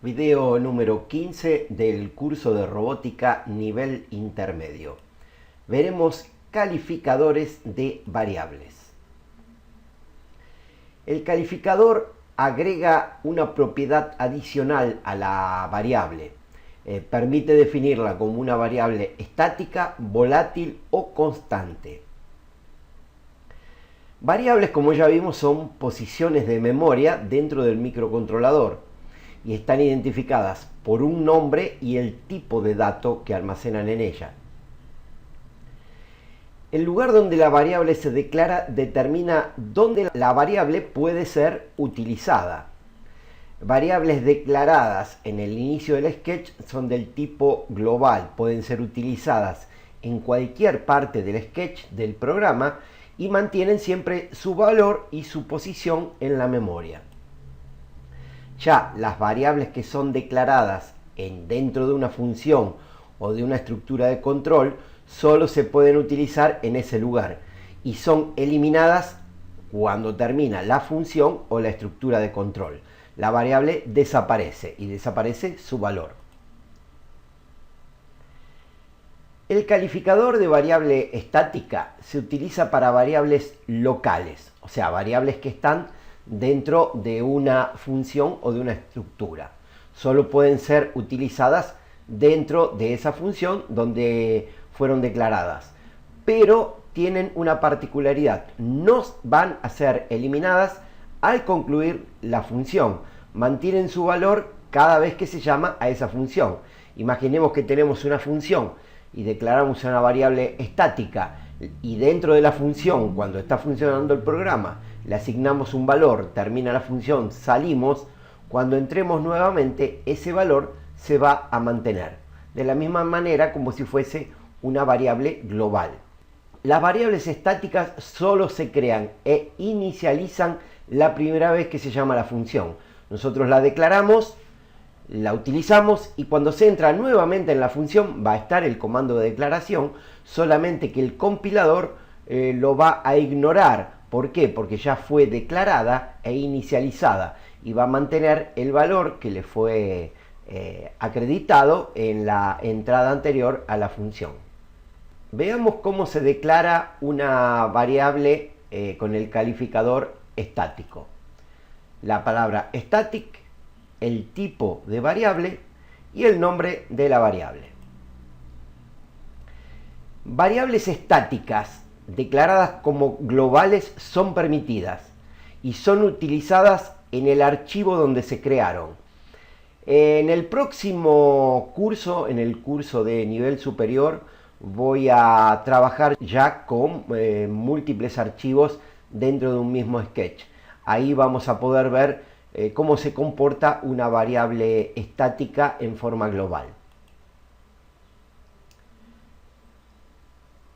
Video número 15 del curso de robótica nivel intermedio. Veremos calificadores de variables. El calificador agrega una propiedad adicional a la variable. Permite definirla como una variable estática, volátil o constante. Variables, como ya vimos, son posiciones de memoria dentro del microcontrolador y están identificadas por un nombre y el tipo de dato que almacenan en ella. El lugar donde la variable se declara determina dónde la variable puede ser utilizada. Variables declaradas en el inicio del sketch son del tipo global, pueden ser utilizadas en cualquier parte del sketch del programa y mantienen siempre su valor y su posición en la memoria. Ya las variables que son declaradas dentro de una función o de una estructura de control solo se pueden utilizar en ese lugar y son eliminadas cuando termina la función o la estructura de control. La variable desaparece y desaparece su valor. El calificador de variable estática se utiliza para variables locales, o sea, variables que están dentro de una función o de una estructura. Solo pueden ser utilizadas dentro de esa función donde fueron declaradas, pero tienen una particularidad: no van a ser eliminadas al concluir la función, mantienen su valor cada vez que se llama a esa función. Imaginemos que tenemos una función y declaramos una variable estática y dentro de la función, cuando está funcionando el programa, le asignamos un valor, termina la función, salimos. Cuando entremos nuevamente, ese valor se va a mantener de la misma manera como si fuese una variable global. Las variables estáticas solo se crean e inicializan la primera vez que se llama la función. Nosotros la declaramos, la utilizamos y cuando se entra nuevamente en la función va a estar el comando de declaración, solamente que el compilador lo va a ignorar. ¿Por qué? Porque ya fue declarada e inicializada y va a mantener el valor que le fue acreditado en la entrada anterior a la función. Veamos cómo se declara una variable con el calificador estático. La palabra static, el tipo de variable y el nombre de la variable. Variables estáticas declaradas como globales son permitidas y son utilizadas en el archivo donde se crearon. En el próximo curso, en el curso de nivel superior, voy a trabajar ya con múltiples archivos dentro de un mismo sketch. Ahí vamos a poder ver cómo se comporta una variable estática en forma global.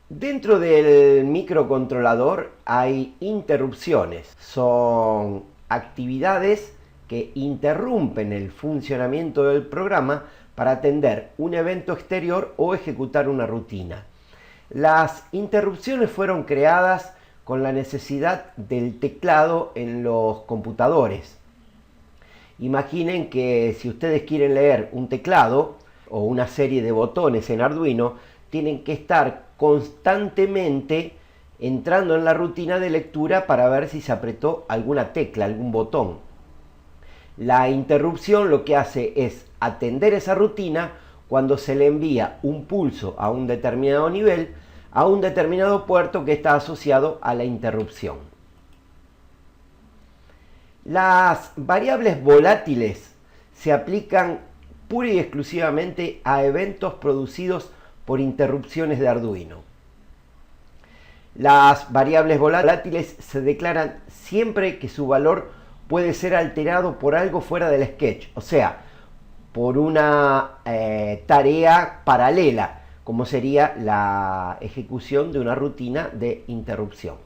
Dentro del microcontrolador hay interrupciones. Son actividades que interrumpen el funcionamiento del programa para atender un evento exterior o ejecutar una rutina. Las interrupciones fueron creadas con la necesidad del teclado en los computadores. Imaginen que si ustedes quieren leer un teclado o una serie de botones en Arduino, tienen que estar constantemente entrando en la rutina de lectura para ver si se apretó alguna tecla, algún botón. La interrupción lo que hace es atender esa rutina cuando se le envía un pulso a un determinado nivel, a un determinado puerto que está asociado a la interrupción. Las variables volátiles se aplican pura y exclusivamente a eventos producidos por interrupciones de Arduino. Las variables volátiles se declaran siempre que su valor puede ser alterado por algo fuera del sketch, o sea, por una tarea paralela, como sería la ejecución de una rutina de interrupción.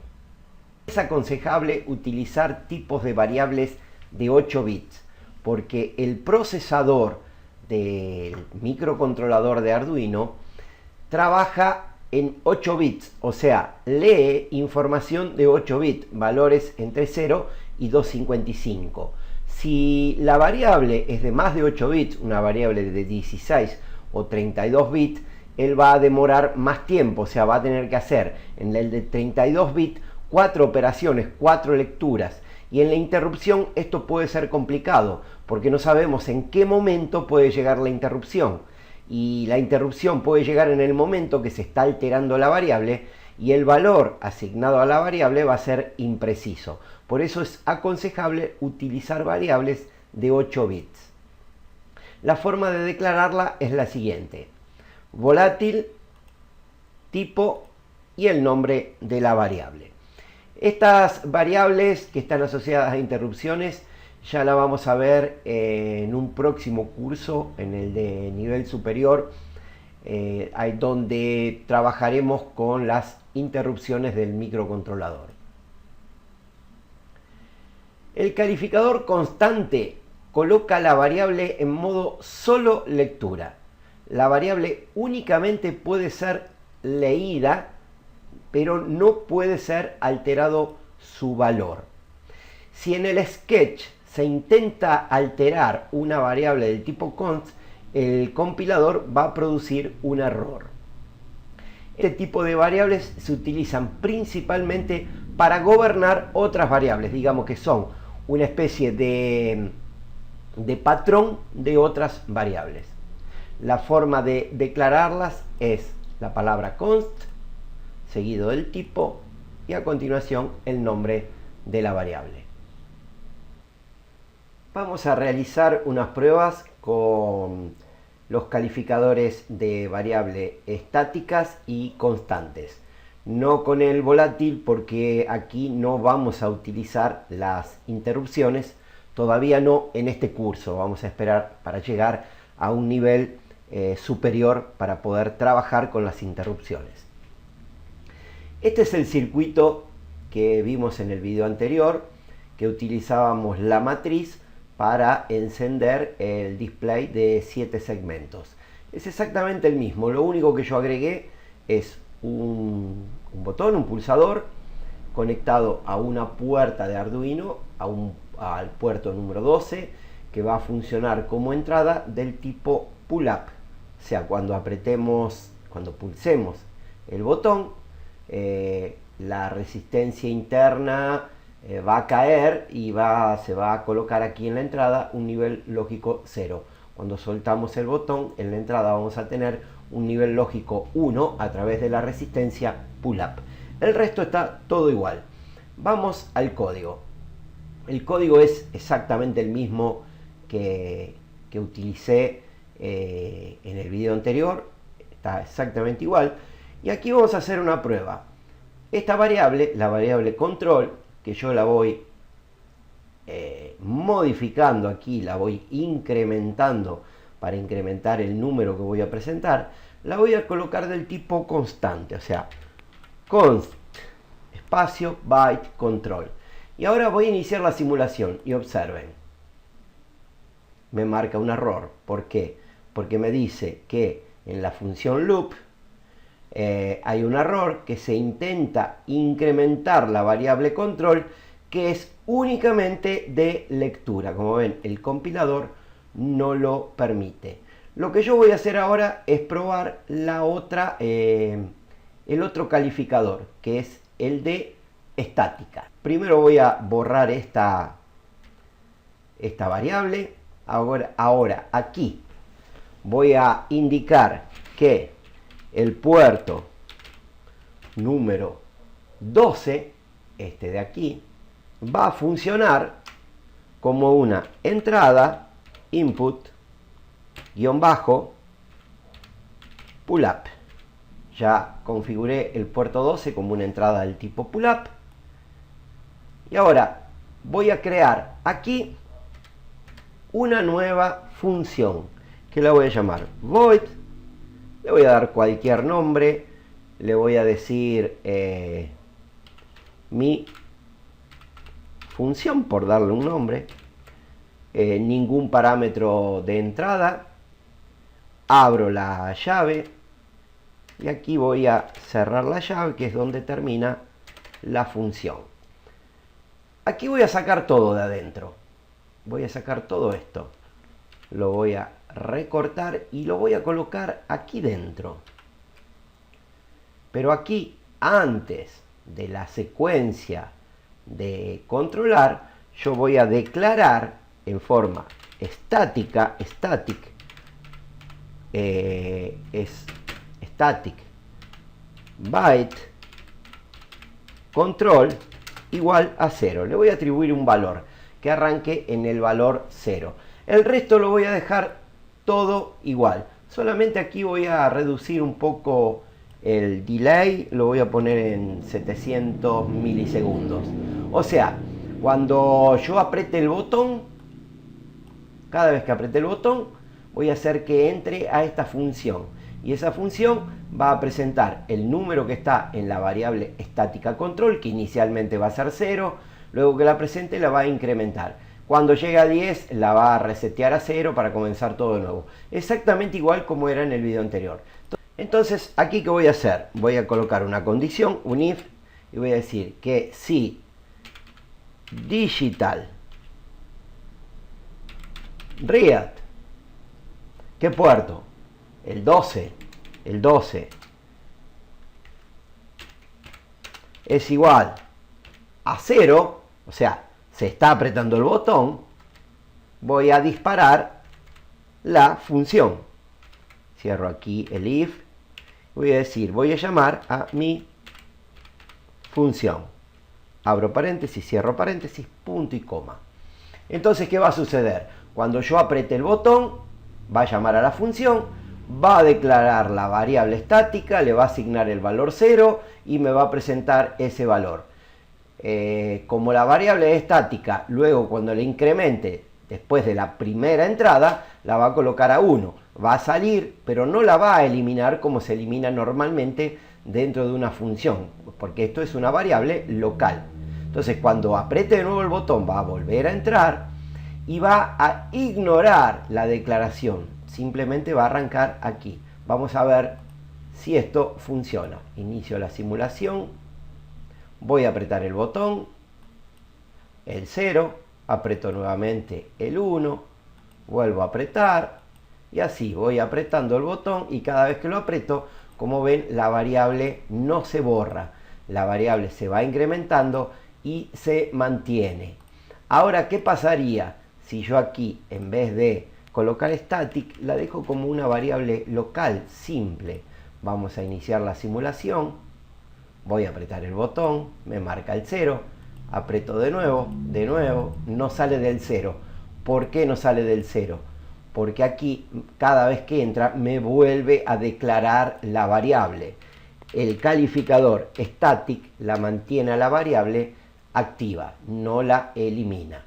Es aconsejable utilizar tipos de variables de 8 bits, porque el procesador del microcontrolador de Arduino trabaja en 8 bits, o sea, lee información de 8 bits, valores entre 0 y 255. Si la variable es de más de 8 bits, una variable de 16 o 32 bits, él va a demorar más tiempo, o sea, va a tener que hacer en el de 32 bits 4 operaciones, 4 lecturas. Y en la interrupción esto puede ser complicado, porque no sabemos en qué momento puede llegar la interrupción. Y la interrupción puede llegar en el momento que se está alterando la variable y el valor asignado a la variable va a ser impreciso. Por eso es aconsejable utilizar variables de 8 bits. La forma de declararla es la siguiente: volátil, tipo y el nombre de la variable. Estas variables que están asociadas a interrupciones ya la vamos a ver en un próximo curso, en el de nivel superior, donde trabajaremos con las interrupciones del microcontrolador. El calificador constante coloca la variable en modo solo lectura. La variable únicamente puede ser leída, pero no puede ser alterado su valor. Si en el sketch se intenta alterar una variable del tipo const, el compilador va a producir un error. Este tipo de variables se utilizan principalmente para gobernar otras variables, digamos que son una especie de patrón de otras variables. La forma de declararlas es la palabra const, seguido del tipo y a continuación el nombre de la variable. Vamos a realizar unas pruebas con los calificadores de variable estáticas y constantes. No con el volátil, porque aquí no vamos a utilizar las interrupciones, todavía no en este curso. Vamos a esperar para llegar a un nivel superior para poder trabajar con las interrupciones. Este es el circuito que vimos en el video anterior, que utilizábamos la matriz para encender el display de 7 segmentos. Es exactamente el mismo, lo único que yo agregué es un botón, un pulsador conectado a una puerta de Arduino, al puerto número 12, que va a funcionar como entrada del tipo pull-up. O sea, cuando pulsemos el botón, la resistencia interna va a caer y se va a colocar aquí en la entrada un nivel lógico 0. Cuando soltamos el botón, en la entrada vamos a tener un nivel lógico 1 a través de la resistencia pull-up. El resto está todo igual. Vamos al código. El código es exactamente el mismo que utilicé en el video anterior. Está exactamente igual. Y aquí vamos a hacer una prueba. Esta variable, la variable control, que yo la voy modificando aquí, la voy incrementando para incrementar el número que voy a presentar, la voy a colocar del tipo constante, o sea, const espacio byte control. Y ahora voy a iniciar la simulación y observen, me marca un error. ¿Por qué? Porque me dice que en la función loop hay un error, que se intenta incrementar la variable control, que es únicamente de lectura. Como ven, el compilador no lo permite. Lo que yo voy a hacer ahora es probar el otro calificador, que es el de estática. Primero voy a borrar esta variable. Ahora aquí voy a indicar que el puerto número 12, este de aquí, va a funcionar como una entrada input --pull-up. Ya configuré el puerto 12 como una entrada del tipo pull-up. Y ahora voy a crear aquí una nueva función que la voy a llamar void. Le voy a dar cualquier nombre, le voy a decir mi función, por darle un nombre, ningún parámetro de entrada, abro la llave y aquí voy a cerrar la llave, que es donde termina la función. Aquí voy a sacar todo de adentro. voy a sacar todo esto, lo voy a recortar y lo voy a colocar aquí dentro. Pero aquí, antes de la secuencia de controlar, yo voy a declarar en forma estática, static byte control igual a 0. Le voy a atribuir un valor que arranque en el valor 0. El resto lo voy a dejar todo igual. Solamente aquí voy a reducir un poco el delay, lo voy a poner en 700 milisegundos. O sea, cuando yo apriete el botón, cada vez que apriete el botón, voy a hacer que entre a esta función. Y esa función va a presentar el número que está en la variable estática control, que inicialmente va a ser 0. Luego que la presente la va a incrementar. Cuando llegue a 10 la va a resetear a 0 para comenzar todo de nuevo. Exactamente igual como era en el video anterior. Entonces, aquí ¿qué voy a hacer? Voy a colocar una condición, un if, y voy a decir que si digital read, ¿qué puerto? El 12 es igual a 0, o sea, se está apretando el botón, voy a disparar la función. Cierro aquí el if, voy a decir, voy a llamar a mi función. Abro paréntesis, cierro paréntesis, punto y coma. Entonces, ¿qué va a suceder? Cuando yo apriete el botón, va a llamar a la función, va a declarar la variable estática, le va a asignar el valor 0 y me va a presentar ese valor. Como la variable es estática, luego cuando le incremente después de la primera entrada, la va a colocar a 1. Va a salir, pero no la va a eliminar como se elimina normalmente dentro de una función, porque esto es una variable local. Entonces, cuando apriete de nuevo el botón, va a volver a entrar y va a ignorar la declaración. Simplemente va a arrancar aquí. Vamos a ver si esto funciona. Inicio la simulación. Voy a apretar el botón, el 0, aprieto nuevamente el 1, vuelvo a apretar y así voy apretando el botón y cada vez que lo aprieto, como ven, la variable no se borra. La variable se va incrementando y se mantiene. Ahora, ¿qué pasaría si yo aquí, en vez de colocar static, la dejo como una variable local simple? Vamos a iniciar la simulación. Voy a apretar el botón, me marca el 0, aprieto de nuevo, no sale del 0. ¿Por qué no sale del 0? Porque aquí, cada vez que entra, me vuelve a declarar la variable. El calificador static la mantiene a la variable activa, no la elimina.